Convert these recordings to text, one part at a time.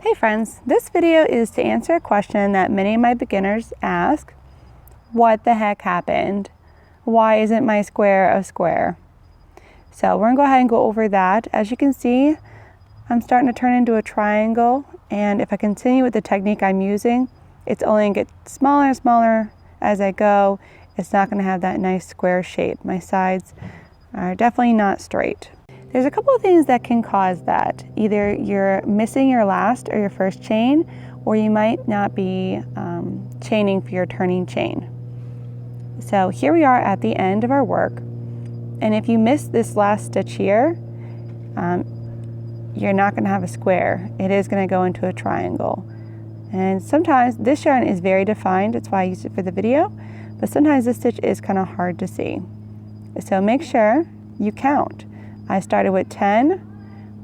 Hey friends, this video is to answer a question that many of my beginners ask. What the heck happened? Why isn't my square a square? So we're gonna go ahead and go over that. As you can see, I'm starting to turn into a triangle, and if I continue with the technique I'm using, it's only gonna get smaller and smaller as I go. It's not gonna have that nice square shape. My sides are definitely not straight. There's a couple of things that can cause that. Either you're missing your last or your first chain, or you might not be chaining for your turning chain. So here we are at the end of our work. And if you miss this last stitch here, you're not gonna have a square. It is gonna go into a triangle. And sometimes this yarn is very defined. That's why I used it for the video. But sometimes this stitch is kind of hard to see. So make sure you count. I started with 10,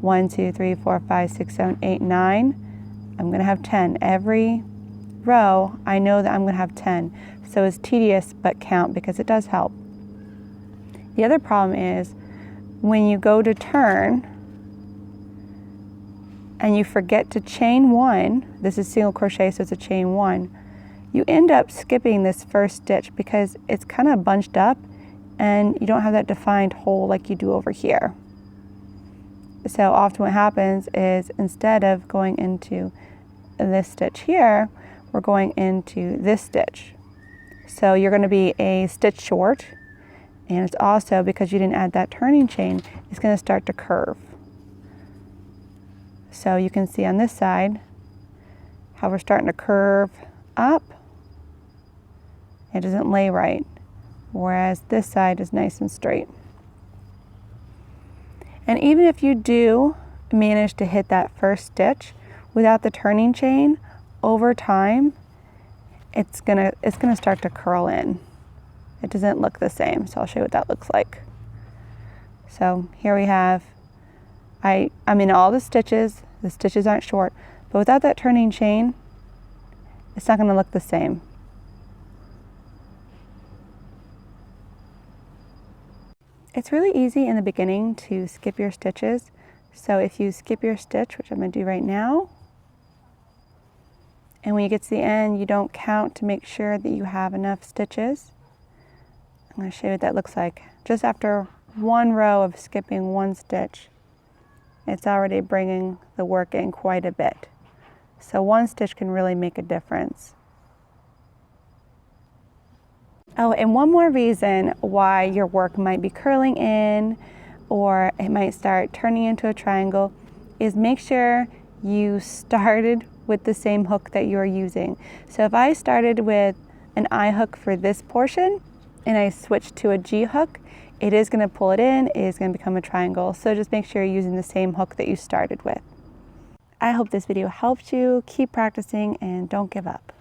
1, 2, 3, 4, 5, 6, 7, 8, 9. I'm gonna have 10. Every row, I know that I'm gonna have 10. So it's tedious, but count because it does help. The other problem is when you go to turn and you forget to chain one, this is single crochet, so it's a chain one, you end up skipping this first stitch because it's kind of bunched up and you don't have that defined hole like you do over here. So often what happens is instead of going into this stitch here, we're going into this stitch. So you're going to be a stitch short, and it's also because you didn't add that turning chain, it's going to start to curve. So you can see on this side how we're starting to curve up. It doesn't lay right. Whereas this side is nice and straight. And even if you do manage to hit that first stitch without the turning chain, over time it's gonna start to curl in. It doesn't look the same, so I'll show you what that looks like. So here we have, I'm in all the stitches aren't short, but without that turning chain, it's not gonna look the same. It's really easy in the beginning to skip your stitches. So if you skip your stitch, which I'm going to do right now, and when you get to the end, you don't count to make sure that you have enough stitches. I'm going to show you what that looks like. Just after one row of skipping one stitch, it's already bringing the work in quite a bit. So one stitch can really make a difference. Oh, and one more reason why your work might be curling in or it might start turning into a triangle is make sure you started with the same hook that you're using. So if I started with an I hook for this portion and I switched to a G hook, it is going to pull it in, it is going to become a triangle. So just make sure you're using the same hook that you started with. I hope this video helped you. Keep practicing and don't give up.